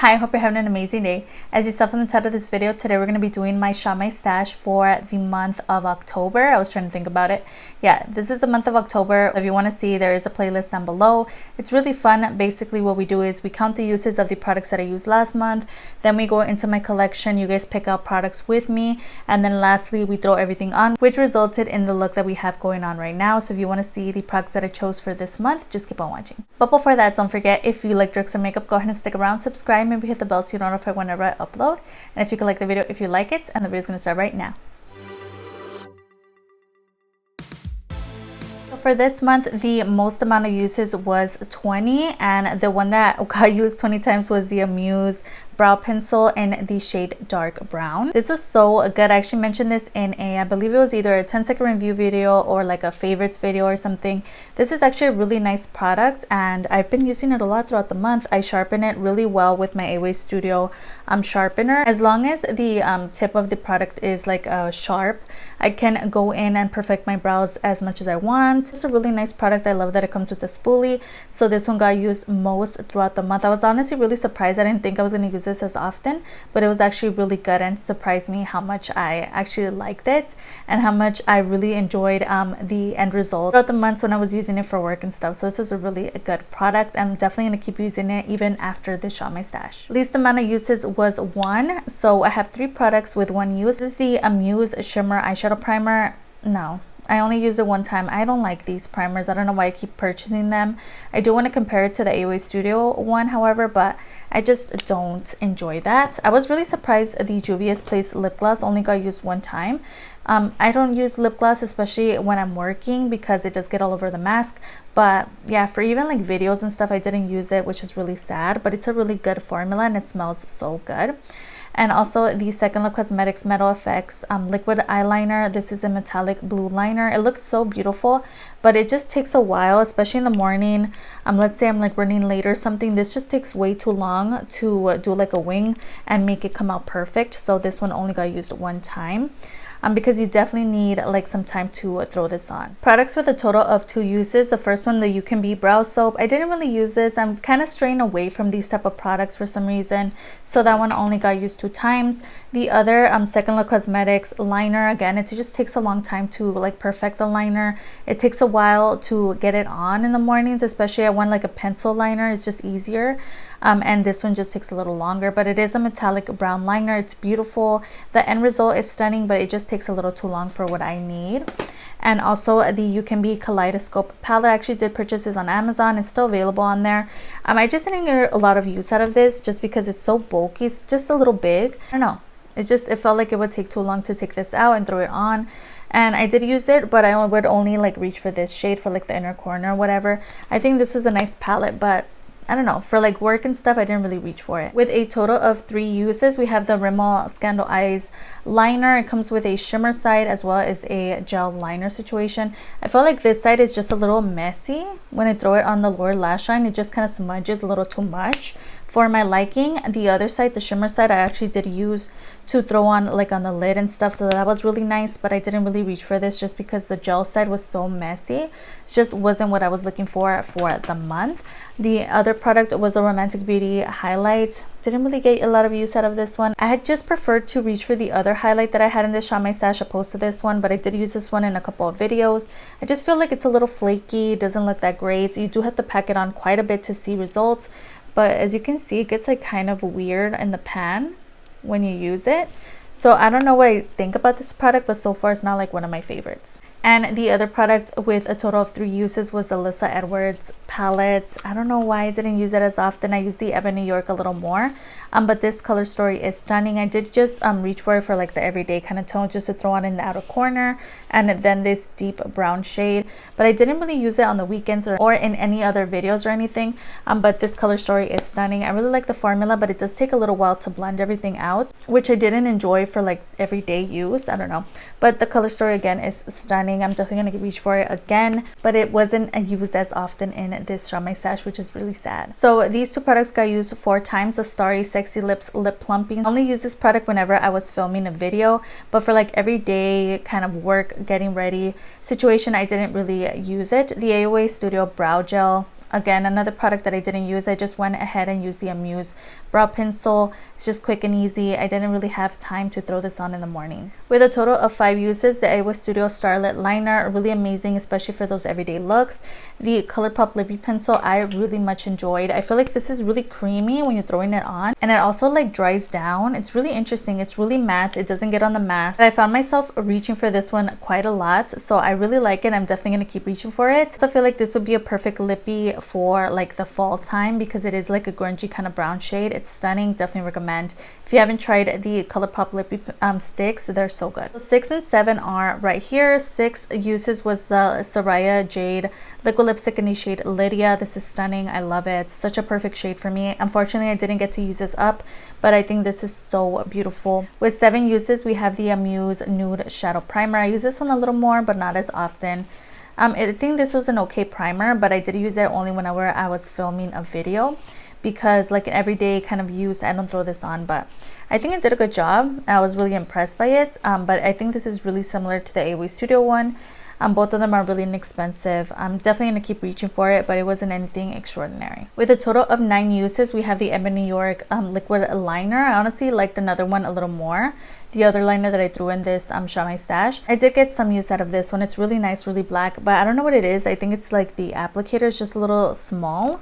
Hi, I hope you're having an amazing day. As you saw from the title of this video, today we're going to be doing my Shop My Stash for the month of October. I was trying to think about it. Yeah, this is the month of October. If you want to see, there is a playlist down below. It's really fun. Basically, what we do is we count the uses of the products that I used last month. Then we go into my collection. You guys pick out products with me. And then lastly, we throw everything on, which resulted in the look that we have going on right now. So if you want to see the products that I chose for this month, just keep on watching. But before that, don't forget, if you like tricks and makeup, go ahead and stick around, subscribe, maybe hit the bell so you're notified whenever I upload. And if you could like the video if you like it, and the video is going to start right now. So for this month, the most amount of uses was 20, and the one that got used 20 times was the Amuse brow pencil in the shade dark brown. This was so good. I actually mentioned this in I believe it was either a 10-second review video or like a favorites video or something. This is actually a really nice product and I've been using it a lot throughout the month. I sharpen it really well with my AOA Studio sharpener. As long as the tip of the product is like sharp, I can go in and perfect my brows as much as I want. It's a really nice product. I love that it comes with a spoolie. So this one got used most throughout the month. I was honestly really surprised. I didn't think I was going to use this as often, but it was actually really good and surprised me how much I actually liked it and how much I really enjoyed the end result throughout the months when I was using it for work and stuff. So this is a really good product. I'm definitely going to keep using it even after this Shop My Stash. Least amount of uses was 1. So I have 3 products with 1 use. This is the Amuse Shimmer Eyeshadow Primer. No, I only use it one time. I don't like these primers. I don't know why I keep purchasing them. I do want to compare it to the AOA Studio one, however, but I just don't enjoy that. I was really surprised the Juvia's Place lip gloss only got used one time. I don't use lip gloss, especially when I'm working, because it does get all over the mask. But yeah, for even like videos and stuff, I didn't use it, which is really sad, but it's a really good formula and it smells so good. And also the Second Love Cosmetics Metal Effects liquid eyeliner. This is a metallic blue liner. It looks so beautiful, but it just takes a while, especially in the morning. Let's say I'm like running late or something. This just takes way too long to do like a wing and make it come out perfect. So this one only got used one time. Because you definitely need like some time to throw this on. Products with a total of 2 uses. The first one, the UCANBE brow soap. I didn't really use this. I'm kind of straying away from these type of products for some reason, so that one only got used 2 times. The other Second Love Cosmetics liner, again, it just takes a long time to like perfect the liner. It takes a while to get it on in the mornings, especially I want like a pencil liner. It's just easier. And this one just takes a little longer, but it is a metallic brown liner. It's beautiful. The end result is stunning, but it just takes a little too long for what I need. And also the UCANBE Kaleidoscope palette. I actually did purchase this on Amazon. It's still available on there. I just didn't get a lot of use out of this just because it's so bulky. It's just a little big. I don't know. It felt like it would take too long to take this out and throw it on. And I did use it, but I would only like reach for this shade for like the inner corner or whatever. I think this was a nice palette, but I don't know, for like work and stuff, I didn't really reach for it. With a total of 3 uses, we have the Rimmel Scandal Eyes liner. It comes with a shimmer side as well as a gel liner situation. I feel like this side is just a little messy. When I throw it on the lower lash line, it just kind of smudges a little too much for my liking. The other side, the shimmer side, I actually did use to throw on like on the lid and stuff, so that was really nice, but I didn't really reach for this just because the gel side was so messy. It just wasn't what I was looking for the month. The other product was a Romantic Beauty highlight. Didn't really get a lot of use out of this one. I had just preferred to reach for the other highlight that I had in this Shop My Stash opposed to this one, but I did use this one in a couple of videos. I just feel like it's a little flaky. It doesn't look that great. You do have to pack it on quite a bit to see results, but as you can see, it gets like kind of weird in the pan when you use it. So I don't know what I think about this product, but so far it's not like one of my favorites. And the other product with a total of 3 uses was the Alyssa Edwards palette. I don't know why I didn't use it as often. I used the Ebon New York a little more. But this color story is stunning. I did just reach for it for like the everyday kind of tone, just to throw on in the outer corner, and then this deep brown shade. But I didn't really use it on the weekends or in any other videos or anything. But this color story is stunning. I really like the formula, but it does take a little while to blend everything out, which I didn't enjoy for like everyday use. I don't know. But the color story again is stunning. I'm definitely going to reach for it again, but it wasn't used as often in this Shop My Stash, which is really sad. So these 2 products got used 4 times. The Starry Sexy Lips Lip Plumping. I only use this product whenever I was filming a video, but for like everyday kind of work, getting ready situation, I didn't really use it. The AOA Studio Brow Gel. Again, another product that I didn't use. I just went ahead and used the Amuse brow pencil. It's just quick and easy. I didn't really have time to throw this on in the morning. With a total of 5 uses, the AOA Studio Starlit Liner, really amazing, especially for those everyday looks. The Colourpop Lippy Pencil, I really much enjoyed. I feel like this is really creamy when you're throwing it on, and it also like dries down. It's really interesting. It's really matte. It doesn't get on the mask. But I found myself reaching for this one quite a lot, so I really like it. I'm definitely going to keep reaching for it. So I feel like this would be a perfect lippy for like the fall time because it is like a grungy kind of brown shade. It's stunning. Definitely recommend. If you haven't tried the Colourpop Lippy sticks, they're so good. So 6 and 7 are right here. 6 uses was the Soraya Jade liquid lipstick in the shade Lydia. This is stunning. I love it. It's such a perfect shade for me. Unfortunately, I didn't get to use this up, but I think this is so beautiful. With 7 uses, we have the Amuse Nude Shadow Primer. I use this one a little more, but not as often. I think this was an okay primer, but I did use it only whenever I was filming a video, because like an everyday kind of use, I don't throw this on, but I think it did a good job. I was really impressed by it, but I think this is really similar to the AOA Studio one. Both of them are really inexpensive. I'm definitely going to keep reaching for it, but it wasn't anything extraordinary. With a total of 9 uses, we have the Ebony New York liquid liner. I honestly liked another one a little more. The other liner that I threw in this Shop My Stash. I did get some use out of this one. It's really nice, really black, but I don't know what it is. I think it's like the applicator is just a little small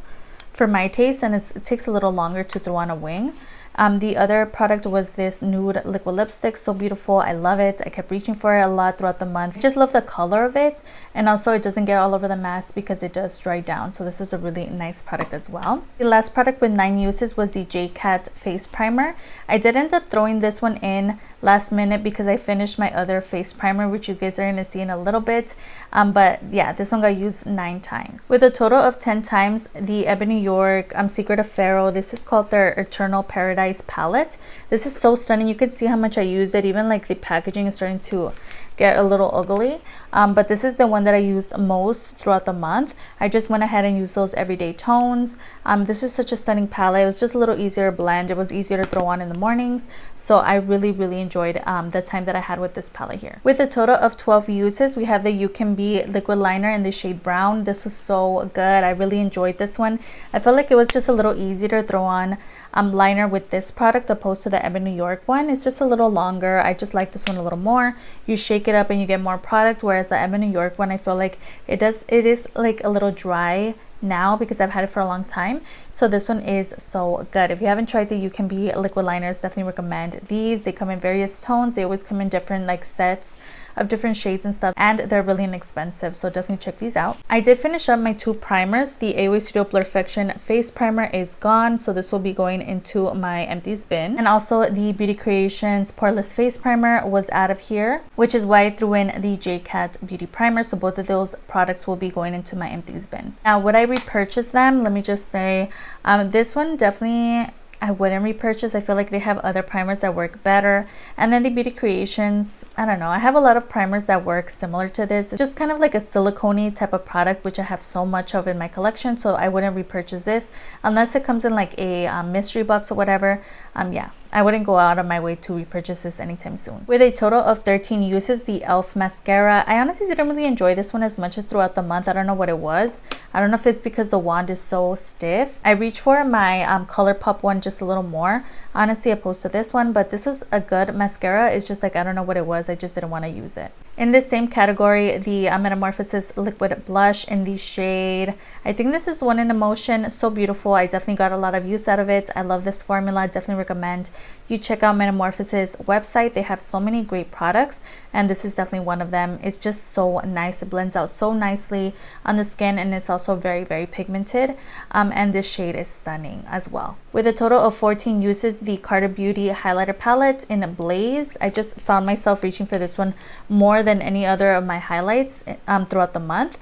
for my taste, and it takes a little longer to throw on a wing. The other product was this nude liquid lipstick. So beautiful. I love it. I kept reaching for it a lot throughout the month. I just love the color of it, and also it doesn't get all over the mask because it does dry down. So this is a really nice product as well. The last product with 9 uses was the J-Cat face primer. I did end up throwing this one in last minute because I finished my other face primer, which you guys are going to see in a little bit, but yeah, this one got used 9 times. With a total of 10 times, the Ebony New York Secret of Pharaoh, this is called their Eternal Paradise palette. This is so stunning. You can see how much I use it. Even like the packaging is starting to get a little ugly, but this is the one that I use most throughout the month. I just went ahead and used those everyday tones. This is such a stunning palette. It was just a little easier to blend. It was easier to throw on in the mornings, so I really enjoyed the time that I had with this palette here. With a total of 12 uses, we have the UCANBE liquid liner in the shade brown. This was so good. I really enjoyed this one. I felt like it was just a little easier to throw on liner with this product opposed to the Ebony New York one. It's just a little longer. I just like this one a little more. You shake it up and you get more product, whereas the Ebony New York one, I feel like it is like a little dry now because I've had it for a long time. So this one is so good. If you haven't tried the UCANBE liquid liners, definitely recommend these. They come in various tones. They always come in different like sets of different shades and stuff, and they're really inexpensive, so definitely check these out. I did finish up my 2 primers. The AOA Studio Blurfiction face primer is gone, so this will be going into my empties bin, and also the Beauty Creations poreless face primer was out of here, which is why I threw in the J-Cat beauty primer. So both of those products will be going into my empties bin. Now, would I repurchase them? Let me just say, this one definitely I wouldn't repurchase. I feel like they have other primers that work better. And then the Beauty Creations, I don't know, I have a lot of primers that work similar to this. It's just kind of like a silicone-y type of product, which I have so much of in my collection, so I wouldn't repurchase this unless it comes in like a mystery box or whatever. Yeah, I wouldn't go out of my way to repurchase this anytime soon. With a total of 13 uses, the e.l.f. mascara, I honestly didn't really enjoy this one as much as throughout the month. I don't know what it was. I don't know if it's because the wand is so stiff. I reached for my Colourpop one just a little more, honestly, opposed to this one, but this was a good mascara. It's just like, I don't know what it was. I just didn't want to use it. In this same category, the Metamorphosis liquid blush in the shade, I think this is One in Emotion. So beautiful. I definitely got a lot of use out of it. I love this formula. Definitely recommend you check out Metamorphosis website. They have so many great products, and this is definitely one of them. It's just so nice. It blends out so nicely on the skin, and it's also very pigmented, and this shade is stunning as well. With a total of 14 uses, the Carter Beauty highlighter palette in Blaze. I just found myself reaching for this one more than any other of my highlights throughout the month.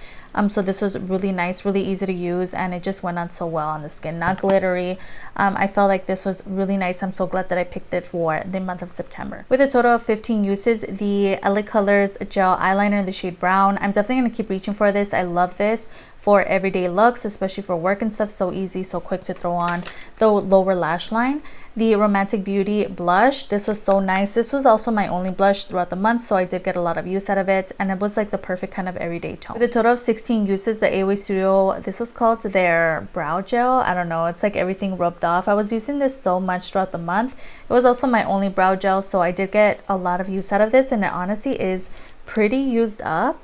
So this was really nice, really easy to use, and it just went on so well on the skin. Not glittery. I felt like this was really nice. I'm so glad that I picked it for the month of September. With a total of 15 uses, the LA Colors gel eyeliner in the shade brown. I'm definitely going to keep reaching for this. I love this for everyday looks, especially for work and stuff. So easy, so quick to throw on. The lower lash line, the Romantic Beauty blush. This was so nice. This was also my only blush throughout the month, so I did get a lot of use out of it, and it was like the perfect kind of everyday tone. With a total of 16 uses, the AOA Studio, this was called their brow gel. I don't know, it's like everything rubbed off. I was using this so much throughout the month. It was also my only brow gel, so I did get a lot of use out of this, and it honestly is pretty used up.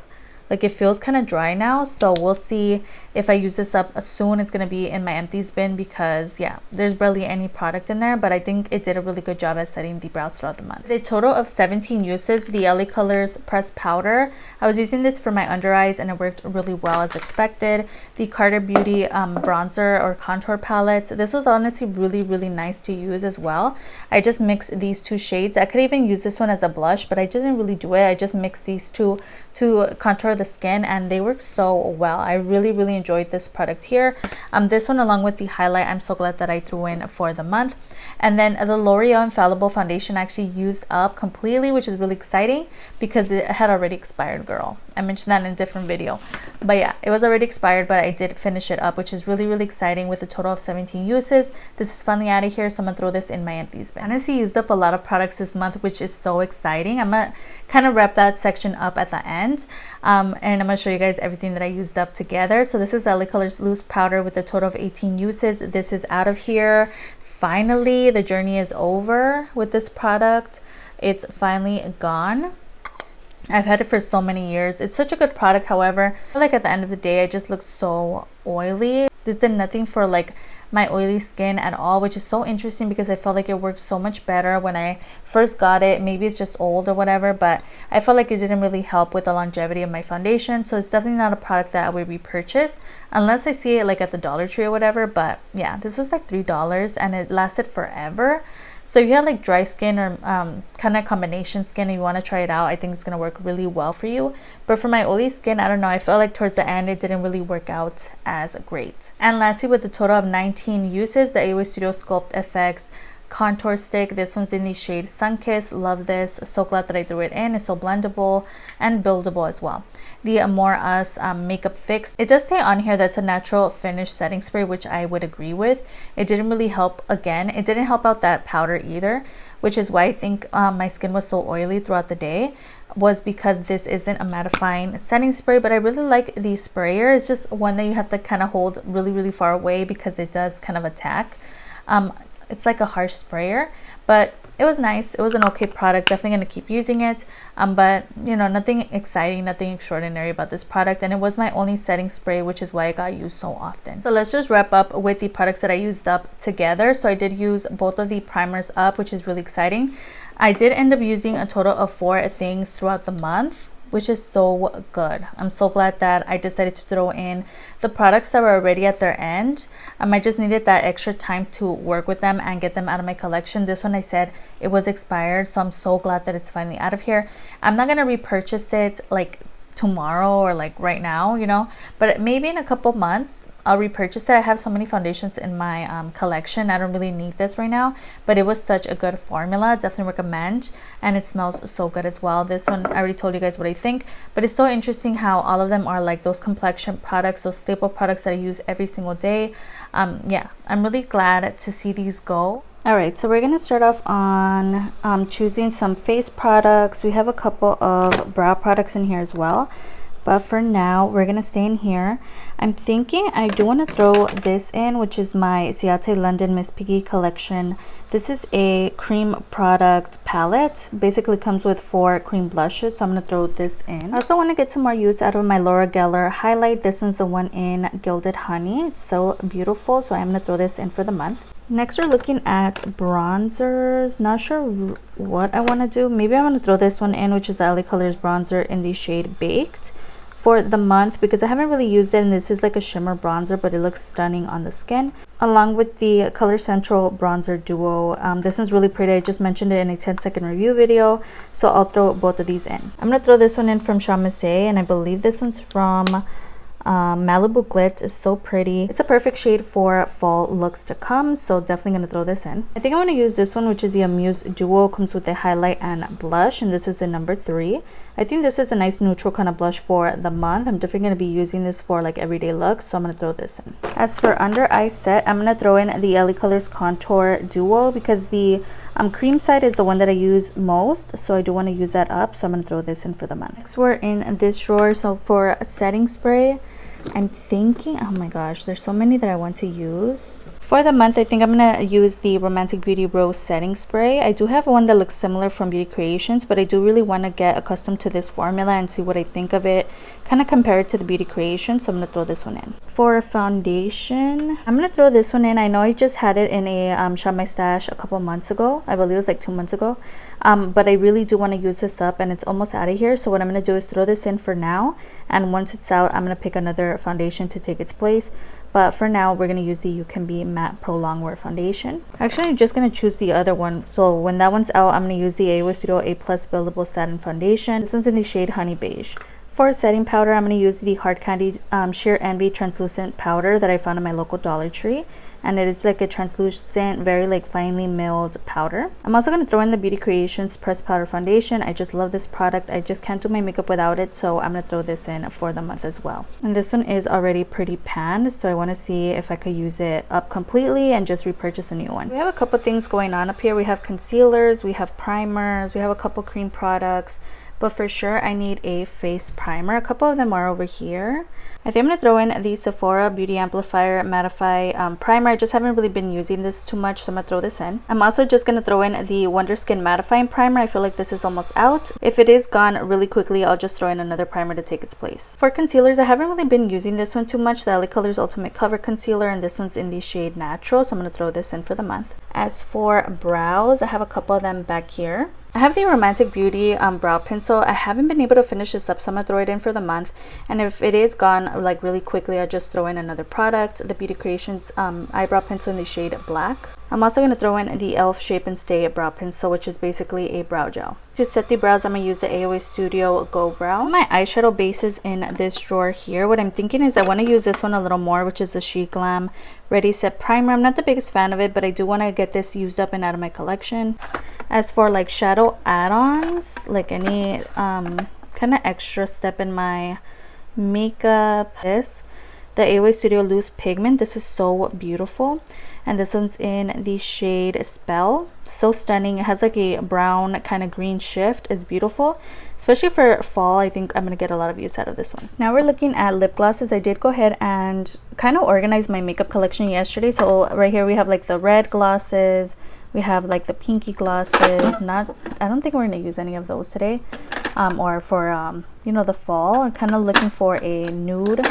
Like, it feels kind of dry now, so we'll see if I use this up soon. It's going to be in my empties bin because, yeah, there's barely any product in there, but I think it did a really good job at setting the brows throughout the month. The total of 17 uses, the LA Colors pressed powder. I was using this for my under eyes, and it worked really well as expected. The Carter Beauty bronzer or contour palette. This was honestly really, really nice to use as well. I just mixed these two shades. I could even use this one as a blush, but I didn't really do it. I just mixed these two to contour the skin, and they work so well. I really, really enjoyed this product here. This one, along with the highlight, I'm so glad that I threw in for the month. And then the L'Oreal Infallible foundation actually used up completely, which is really exciting because it had already expired, girl. I mentioned that in a different video, but yeah, it was already expired, but I did finish it up, which is really, really exciting. With a total of 17 uses, this is finally out of here, so I'm gonna throw this in my empties bin. I honestly used up a lot of products this month, which is so exciting. I'm gonna kind of wrap that section up at the end, and I'm gonna show you guys everything that I used up together. So this is LA Colors loose powder with a total of 18 uses. This is out of here. Finally, the journey is over with this product. It's finally gone. I've had it for so many years. It's such a good product. However, I feel like at the end of the day, I just look so oily. This did nothing for like my oily skin at all, which is so interesting because I felt like it worked so much better when I first got it. Maybe it's just old or whatever, but I felt like it didn't really help with the longevity of my foundation. So it's definitely not a product that I would repurchase unless I see it like at the Dollar Tree or whatever. But yeah, this was like $3 and it lasted forever. So if you have like dry skin or kind of combination skin and you want to try it out, I think it's going to work really well for you. But for my oily skin, I don't know, I felt like towards the end it didn't really work out as great. And lastly, with a total of 19 uses, the AOA Studio Sculpt FX contour stick. This one's in the shade Sunkissed. Love this. So glad that I threw it in. It's so blendable and buildable as well. The More Us makeup fix. It does say on here that's a natural finish setting spray, which I would agree with. It didn't really help. Again, it didn't help out that powder either, which is why I think my skin was so oily throughout the day, was because this isn't a mattifying setting spray. But I really like the sprayer. It's just one that you have to kind of hold really, really far away because it does kind of attack. It's like a harsh sprayer, but it was nice. It was an okay product. Definitely going to keep using it. But you know, nothing exciting, nothing extraordinary about this product. And it was my only setting spray, which is why it got used so often. So let's just wrap up with the products that I used up together. So I did use both of the primers up, which is really exciting. I did end up using a total of 4 things throughout the month, which is so good. I'm so glad that I decided to throw in the products that were already at their end. I just needed that extra time to work with them and get them out of my collection. This one, I said it was expired, so I'm so glad that it's finally out of here. I'm not gonna repurchase it like tomorrow or like right now, you know, but maybe in a couple months I'll repurchase it. I have so many foundations in my collection. I don't really need this right now, but it was such a good formula. Definitely recommend, and it smells so good as well. This one, I already told you guys what I think, but it's so interesting how all of them are like those complexion products, those staple products that I use every single day. Yeah, I'm really glad to see these go. All right, so we're gonna start off on choosing some face products. We have a couple of brow products in here as well, but for now we're gonna stay in here. I'm thinking I do want to throw this in, which is my Ciate London Miss Piggy collection. This is a cream product palette. Basically comes with 4 cream blushes, so I'm gonna throw this in. I also want to get some more use out of my Laura Geller highlight. This one's the one in Gilded Honey. It's so beautiful, so I'm gonna throw this in for the month. Next, we're looking at bronzers. Not sure what I want to do. Maybe I want to throw this one in, which is the LA Colors bronzer in the shade Baked for the month, because I haven't really used it, and this is like a shimmer bronzer, but it looks stunning on the skin, along with the Color Central bronzer duo. This one's really pretty. I just mentioned it in a 10-second review video, so I'll throw both of these in. I'm gonna throw this one in from Amuse, and I believe this one's from Malibu Glitz is so pretty. It's a perfect shade for fall looks to come, so definitely gonna throw this in. I think I'm gonna use this one, which is the Amuse Duo. Comes with a highlight and blush, and this is the number 3. I think this is a nice neutral kind of blush for the month. I'm definitely gonna be using this for like everyday looks, so I'm gonna throw this in. As for under eye set, I'm gonna throw in the LA Colors Contour Duo because the cream side is the one that I use most, so I do want to use that up, so I'm going to throw this in for the month. Next, we're in this drawer. So for a setting spray, I'm thinking, oh my gosh, there's so many that I want to use. For the month, I think I'm going to use the Romantic Beauty Rose Setting Spray. I do have one that looks similar from Beauty Creations, but I do really want to get accustomed to this formula and see what I think of it. Kind of compare it to the Beauty Creations, so I'm going to throw this one in. For a foundation, I'm going to throw this one in. I know I just had it in a Shop My Stash a couple months ago. I believe it was like 2 months ago. But I really do want to use this up, and it's almost out of here. So what I'm going to do is throw this in for now. And once it's out, I'm going to pick another foundation to take its place. But for now, we're going to use the UCANBE Matte Pro Longwear Foundation. Actually, I'm just going to choose the other one. So when that one's out, I'm going to use the AOA Studio A Plus Buildable Satin Foundation. This one's in the shade Honey Beige. For setting powder, I'm going to use the Hard Candy Sheer Envy Translucent Powder that I found in my local Dollar Tree. And it is like a translucent, very like finely milled powder. I'm also going to throw in the Beauty Creations Pressed Powder Foundation. I just love this product. I just can't do my makeup without it, so I'm going to throw this in for the month as well. And this one is already pretty panned, so I want to see if I could use it up completely and just repurchase a new one. We have a couple things going on up here. We have concealers, we have primers, we have a couple cream products. But for sure, I need a face primer. A couple of them are over here. I think I'm going to throw in the Sephora Beauty Amplifier Mattify Primer. I just haven't really been using this too much, so I'm going to throw this in. I'm also just going to throw in the Wonder Skin Mattifying Primer. I feel like this is almost out. If it is gone really quickly, I'll just throw in another primer to take its place. For concealers, I haven't really been using this one too much. The LA Colors Ultimate Cover Concealer, and this one's in the shade Natural, so I'm going to throw this in for the month. As for brows, I have a couple of them back here. I have the Romantic Beauty brow pencil. I haven't been able to finish this up, so I'm gonna throw it in for the month. And if it is gone like really quickly, I'll just throw in another product, the Beauty Creations eyebrow pencil in the shade Black. I'm also going to throw in the e.l.f. Shape and Stay brow pencil, which is basically a brow gel. To set the brows, I'm going to use the AOA Studio Go Brow. My eyeshadow base is in this drawer here. What I'm thinking is I want to use this one a little more, which is the She Glam Ready Set Primer. I'm not the biggest fan of it, but I do want to get this used up and out of my collection. As for like shadow add-ons, like any kind of extra step in my makeup, the AOA Studio Loose Pigment. This is so beautiful, and this one's in the shade Spell. So stunning. It has like a brown kind of green shift. It's beautiful, especially for fall. I think I'm gonna get a lot of use out of this one. Now we're looking at lip glosses. I did go ahead and kind of organize my makeup collection yesterday. So right here we have like the red glosses, we have like the pinky glosses. I don't think we're gonna use any of those today, or for you know, the fall. I'm kind of looking for a nude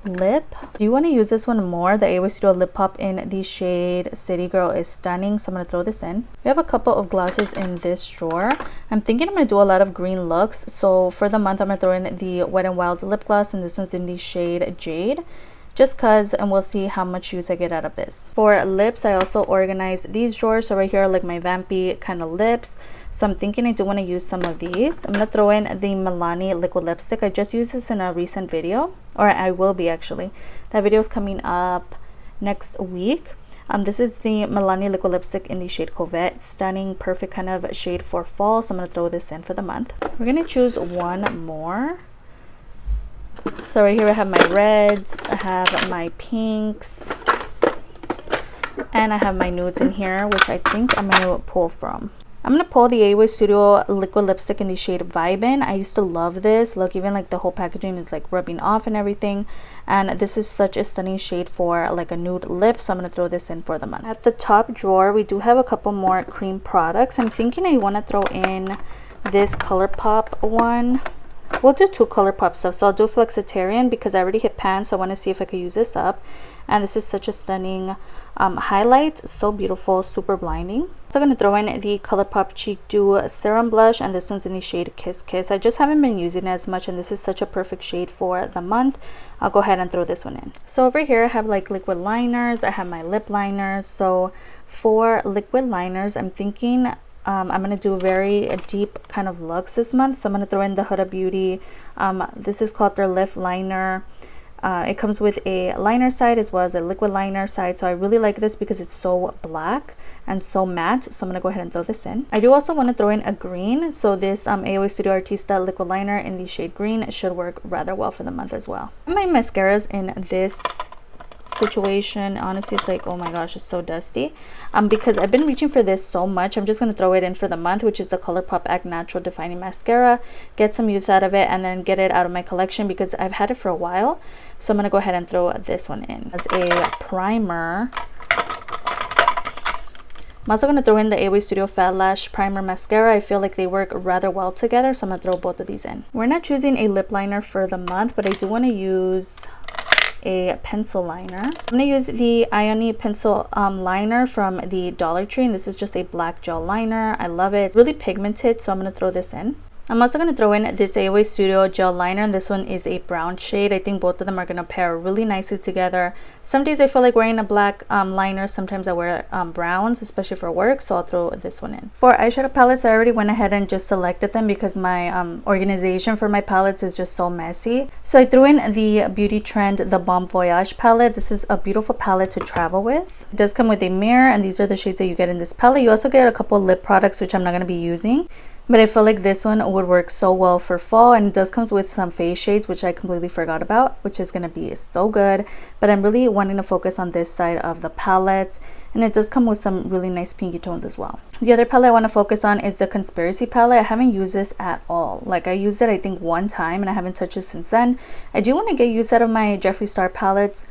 lip. Do you want to use this one more? The AOA Studio Lip Pop in the shade City Girl is stunning, so I'm going to throw this in. We have a couple of glosses in this drawer. I'm thinking I'm going to do a lot of green looks, so for the month I'm going to throw in the Wet n Wild lip gloss, and this one's in the shade Jade, just cause, and we'll see how much use I get out of this. For lips, I also organized these drawers. So right here are like my vampy kind of lips, so I'm thinking I do want to use some of these. I'm gonna throw in the Milani liquid lipstick. I just used this in a recent video, or I will be actually. That video is coming up next week. This is the Milani liquid lipstick in the shade Covette. Stunning, perfect kind of shade for fall, so I'm gonna throw this in for the month. We're gonna choose one more. So right here I have my reds, I have my pinks, and I have my nudes in here, which I think I'm going to pull from. I'm going to pull the AOA Studio liquid lipstick in the shade Vibin. I used to love this. Look, even like the whole packaging is like rubbing off and everything. And this is such a stunning shade for like a nude lip, so I'm going to throw this in for the month. At the top drawer, we do have a couple more cream products. I'm thinking I want to throw in this Colourpop one. We'll do two Colourpop stuff, so I'll do Flexitarian because I already hit pan, so I want to see if I could use this up. And this is such a stunning highlight, so beautiful, super blinding. So I'm going to throw in the Colourpop Cheek Dew Serum Blush, and this one's in the shade Kiss Kiss. I just haven't been using it as much, and this is such a perfect shade for the month. I'll go ahead and throw this one in. So over here I have like liquid liners, I have my lip liners. So for liquid liners, I'm thinking I'm going to do very deep kind of looks this month. So I'm going to throw in the Huda Beauty. This is called their Lift Liner It comes with a liner side as well as a liquid liner side, so I really like this because it's so black and so matte. So I'm gonna go ahead and throw this in. I do also want to throw in a green, so this AOA Studio Artista liquid liner in the shade green should work rather well for the month as well. My mascaras in this situation, honestly, it's like, oh my gosh, it's so dusty, because I've been reaching for this so much. I'm just going to throw it in for the month, which is the Colourpop Act Natural Defining Mascara. Get some use out of it and then get it out of my collection because I've had it for a while. So I'm going to go ahead and throw this one in as a primer. I'm also going to throw in the AOA Studio Fat Lash Primer Mascara. I feel like they work rather well together, so I'm going to throw both of these in. We're not choosing a lip liner for the month, but I do want to use a pencil liner. I'm going to use the Ioni pencil liner from the Dollar Tree, and this is just a black gel liner. I love it. It's really pigmented, so I'm going to throw this in. I'm also going to throw in this AOA Studio gel liner, and this one is a brown shade. I think both of them are going to pair really nicely together. Some days I feel like wearing a black liner, sometimes I wear browns, especially for work, so I'll throw this one in. For eyeshadow palettes, I already went ahead and just selected them because my organization for my palettes is just so messy. So I threw in the Beauty Trend, the Bon Voyage palette. This is a beautiful palette to travel with. It does come with a mirror, and these are the shades that you get in this palette. You also get a couple lip products, which I'm not going to be using. But I feel like this one would work so well for fall, and it does come with some face shades, which I completely forgot about, which is going to be so good. But I'm really wanting to focus on this side of the palette, and it does come with some really nice pinky tones as well. The other palette I want to focus on is the Conspiracy palette. I haven't used this at all. Like, I used it I think one time and I haven't touched it since then. I do want to get use out of my Jeffree Star palettes,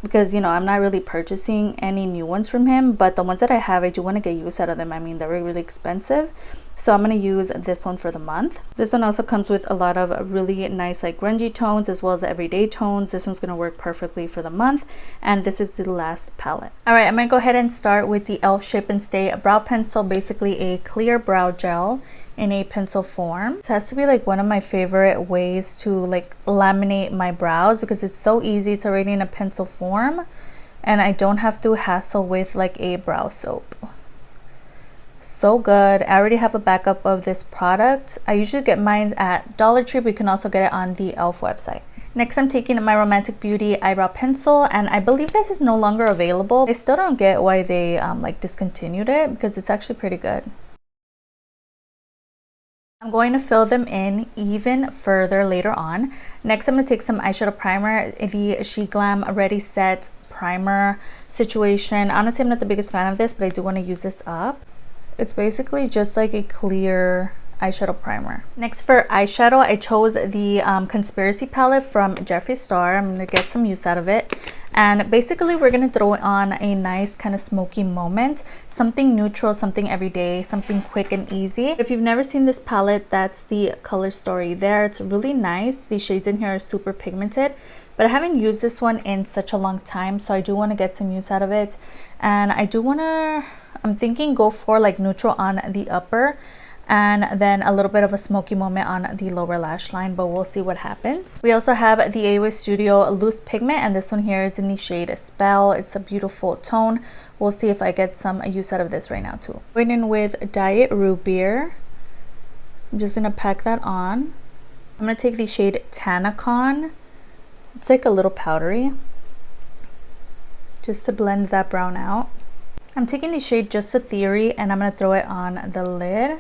because, you know, I'm not really purchasing any new ones from him, but the ones that I have, I do want to get use out of them. I mean, they're really expensive, so I'm going to use this one for the month. This one also comes with a lot of really nice like grungy tones as well as the everyday tones. This one's going to work perfectly for the month, and this is the last palette. All right, I'm going to go ahead and start with the e.l.f. Shape and Stay brow pencil, basically a clear brow gel in a pencil form. This has to be like one of my favorite ways to like laminate my brows because it's so easy. It's already in a pencil form and I don't have to hassle with like a brow soap. So good. I already have a backup of this product. I usually get mine at Dollar Tree, but you can also get it on the e.l.f. website. Next, I'm taking my Romantic Beauty eyebrow pencil, and I believe this is no longer available. I still don't get why they like discontinued it because it's actually pretty good. I'm going to fill them in even further later on. Next, I'm going to take some eyeshadow primer, the She Glam Ready Set primer situation. Honestly, I'm not the biggest fan of this, but I do want to use this up. It's basically just like a clear eyeshadow primer. Next, for eyeshadow, I chose the Conspiracy palette from Jeffree Star. I'm going to get some use out of it. And basically, we're going to throw on a nice kind of smoky moment. Something neutral, something everyday, something quick and easy. If you've never seen this palette, that's the color story there. It's really nice. The shades in here are super pigmented. But I haven't used this one in such a long time, so I do want to get some use out of it. And I do want to, I'm thinking go for like neutral on the upper and then a little bit of a smoky moment on the lower lash line, but we'll see what happens. We also have the AOA Studio Loose Pigment, and this one here is in the shade Spell. It's a beautiful tone. We'll see if I get some use out of this right now too. Going in with Diet Root Beer. I'm just gonna pack that on. I'm gonna take the shade Tanacon. It's like a little powdery, just to blend that brown out. I'm taking the shade Just a Theory, and I'm gonna throw it on the lid.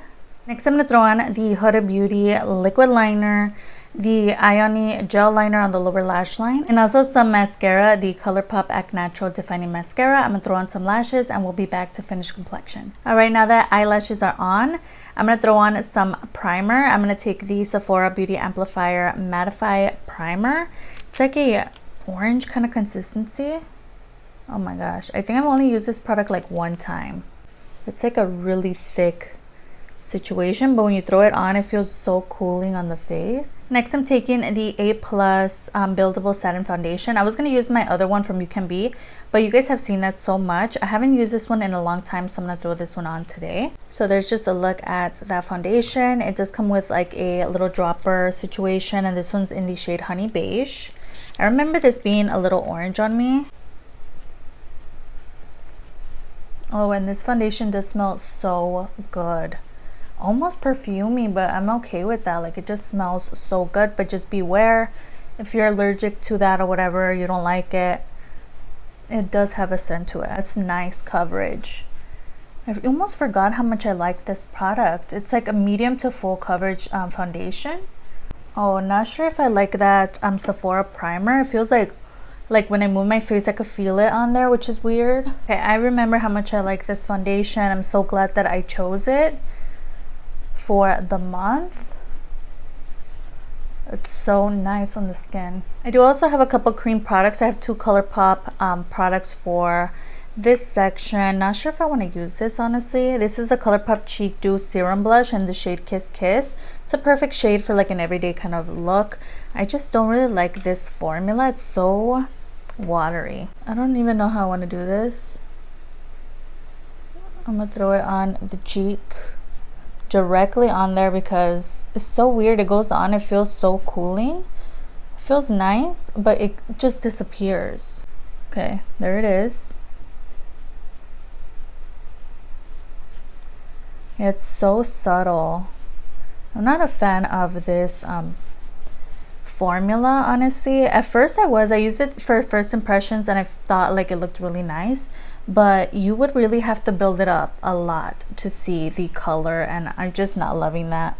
Next, I'm going to throw on the Huda Beauty liquid liner, the Ioni gel liner on the lower lash line, and also some mascara, the Colourpop Act Natural Defining Mascara. I'm going to throw on some lashes and we'll be back to finish complexion. All right, now that eyelashes are on, I'm going to throw on some primer. I'm going to take the Sephora Beauty Amplifier Mattify Primer. It's like a orange kind of consistency. Oh my gosh, I think I've only used this product like one time. It's like a really thick situation, but when you throw it on, it feels so cooling on the face. Next, I'm taking the A+ Buildable Satin Foundation. I was going to use my other one from UCANBE, but you guys have seen that so much. I haven't used this one in a long time, so I'm going to throw this one on today. So there's just a look at that foundation. It does come with like a little dropper situation, and this one's in the shade Honey Beige. I remember this being a little orange on me. Oh, and this foundation does smell so good. Almost perfumey, but I'm okay with that. Like, it just smells so good, but just beware, if you're allergic to that or whatever, you don't like it, it does have a scent to it. It's nice coverage. I almost forgot how much I like this product. It's like a medium to full coverage foundation. Oh, not sure if I like that Sephora primer. It feels like when I move my face, I could feel it on there, which is weird. Okay, I remember how much I like this foundation. I'm so glad that I chose it for the month. It's so nice on the skin. I do also have a couple cream products. I have two Colourpop products for this section. Not sure if I want to use this, honestly. This is a Colourpop Cheek Dew Serum Blush in the shade Kiss Kiss. It's a perfect shade for like an everyday kind of look. I just don't really like this formula. It's so watery. I don't even know how I want to do this. I'm gonna throw it on the cheek directly on there because it's so weird. It goes on, it feels so cooling. It feels nice, but it just disappears. Okay, there it is. It's so subtle. I'm not a fan of this formula, honestly. At first I used it for first impressions and I thought like it looked really nice, but you would really have to build it up a lot to see the color, and I'm just not loving that.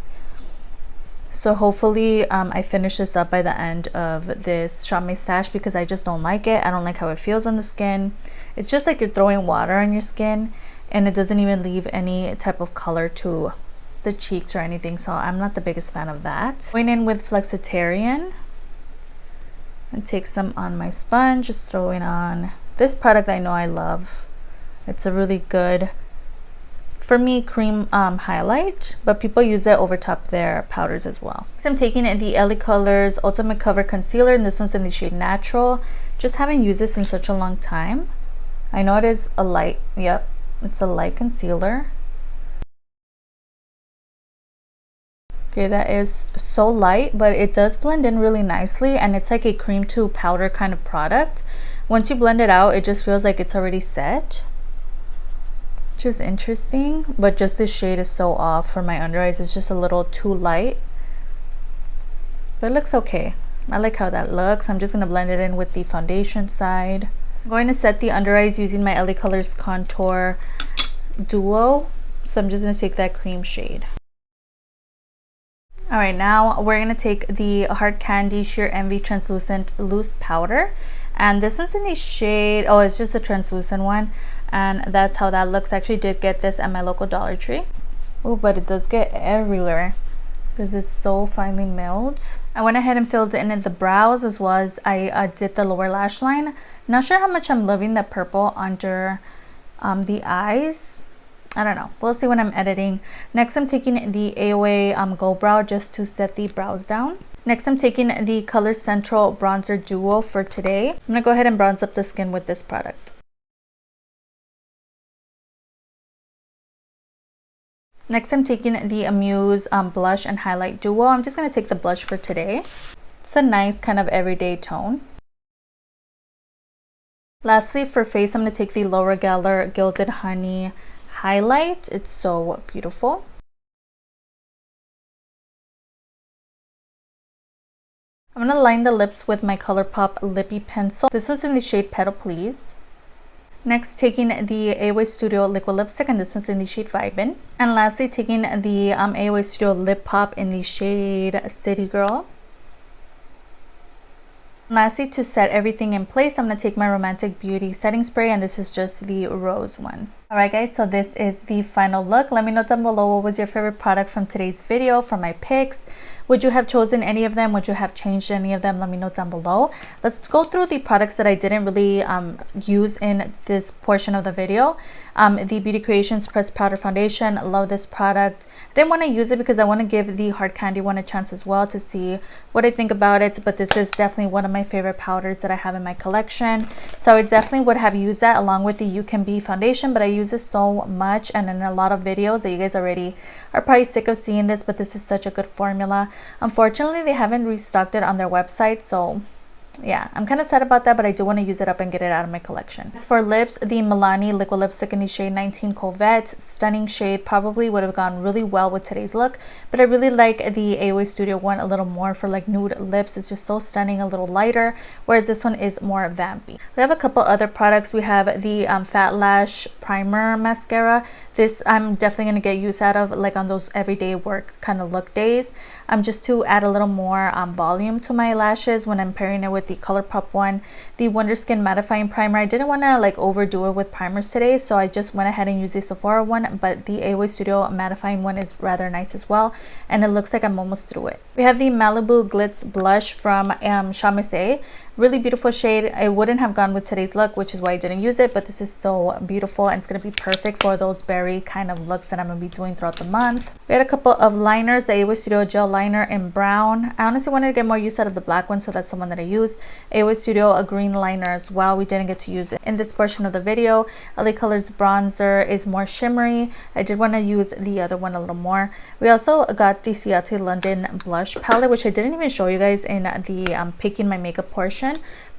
So hopefully I finish this up by the end of this Shop My Stash because I just don't like it. I don't like how it feels on the skin. It's just like you're throwing water on your skin and it doesn't even leave any type of color to the cheeks or anything, so I'm not the biggest fan of that. Going in with Flexitarian and take some on my sponge, just throwing on this product I know I love. It's a really good, for me, cream highlight, but people use it over top their powders as well. So I'm taking the LA Colors Ultimate Cover Concealer, and this one's in the shade Natural. Just haven't used this in such a long time. I know it is a light, yep, it's a light concealer. Okay, that is so light, but it does blend in really nicely, and it's like a cream to powder kind of product. Once you blend it out, it just feels like it's already set, which is interesting, but just this shade is so off for my under eyes. It's just a little too light, but it looks okay. I like how that looks. I'm just going to blend it in with the foundation side. I'm going to set the under eyes using my LA Colors Contour Duo, so I'm just going to take that cream shade. All right, now we're going to take the Hard Candy Sheer Envy Translucent Loose Powder, and this one's in the shade, oh, it's just a translucent one, and that's how that looks. I actually did get this at my local Dollar Tree. Oh, but it does get everywhere because it's so finely milled. I went ahead and filled in the brows as well as I did the lower lash line. Not sure how much I'm loving that purple under the eyes. I don't know, we'll see when I'm editing. Next, I'm taking the AOA Go Brow just to set the brows down. Next, I'm taking the Color Central Bronzer Duo for today. I'm gonna go ahead and bronze up the skin with this product. Next, I'm taking the Amuse Blush and Highlight Duo. I'm just gonna take the blush for today. It's a nice kind of everyday tone. Lastly, for face, I'm gonna take the Laura Geller Gilded Honey highlight. It's so beautiful. I'm gonna line the lips with my Colourpop Lippy Pencil. This was in the shade Petal Please. Next, taking the AOA Studio Liquid Lipstick, and this one's in the shade Vibin. And lastly, taking the AOA Studio Lip Pop in the shade City Girl. Lastly, to set everything in place, I'm going to take my Romantic Beauty setting spray, and this is just the rose one. Alright guys, so this is the final look. Let me know down below what was your favorite product from today's video, from my picks. Would you have chosen any of them? Would you have changed any of them? Let me know down below. Let's go through the products that I didn't really use in this portion of the video. The Beauty Creations Pressed Powder Foundation. Love this product. I didn't want to use it because I want to give the Hard Candy one a chance as well to see what I think about it. But this is definitely one of my favorite powders that I have in my collection. So I definitely would have used that along with the UCANBE foundation. But I use this so much and in a lot of videos that you guys already are probably sick of seeing this. But this is such a good formula. Unfortunately, they haven't restocked it on their website. So yeah, I'm kind of sad about that, but I do want to use it up and get it out of my collection. As for lips, the Milani liquid lipstick in the shade 19 Covette, stunning shade, probably would have gone really well with today's look, but I really like the AOA Studio one a little more for like nude lips. It's just so stunning, a little lighter, whereas this one is more vampy. We have a couple other products. We have the Fat Lash Primer Mascara. This I'm definitely going to get use out of like on those everyday work kind of look days, just to add a little more volume to my lashes when I'm pairing it with the Colourpop one. The Wonder Skin mattifying primer, I didn't want to like overdo it with primers today, so I just went ahead and used the Sephora one, but the AOA Studio mattifying one is rather nice as well, and it looks like I'm almost through it. We have the Malibu Glitz blush from Amuse. Really beautiful shade. It wouldn't have gone with today's look, which is why I didn't use it, but this is so beautiful and it's going to be perfect for those berry kind of looks that I'm going to be doing throughout the month. We had a couple of liners, the AOA Studio gel liner in brown. I honestly wanted to get more use out of the black one, so that's the one that I used. AOA Studio a green liner as well. We didn't get to use it in this portion of the video. LA Colors bronzer is more shimmery. I did want to use the other one a little more. We also got the Ciate London blush palette, which I didn't even show you guys in the picking my makeup portion,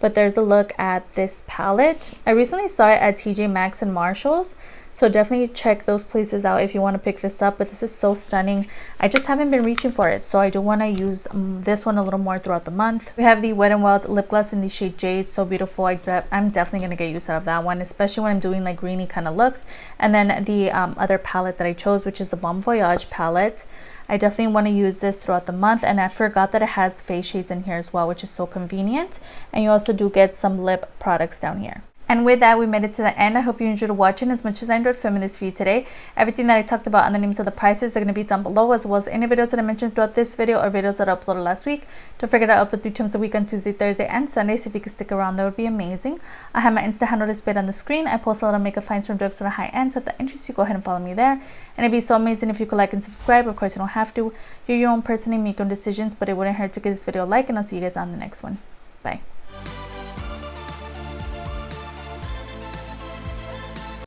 but there's a look at this palette. I recently saw it at TJ Maxx and Marshalls, so definitely check those places out if you want to pick this up. But this is so stunning. I just haven't been reaching for it, so I do want to use this one a little more throughout the month. We have the Wet n Wild lip gloss in the shade Jade, so beautiful. I'm definitely going to get use out of that one, especially when I'm doing like greeny kind of looks. And then the other palette that I chose, which is the Bon Voyage palette. I definitely want to use this throughout the month, and I forgot that it has face shades in here as well, which is so convenient. And you also do get some lip products down here. And with that, we made it to the end. I hope you enjoyed watching as much as I enjoyed filming this for you today. Everything that I talked about and the names of the prices are going to be down below, as well as any videos that I mentioned throughout this video or videos that I uploaded last week. Don't forget I upload 3 times a week on Tuesday, Thursday, and Sunday, so if you could stick around, that would be amazing. I have my Insta handle displayed on the screen. I post a lot of makeup finds from drugs to the high end, so if that interests you, go ahead and follow me there. And it'd be so amazing if you could like and subscribe. Of course, you don't have to. You're your own person and make your own decisions, but it wouldn't hurt to give this video a like, and I'll see you guys on the next one. Bye.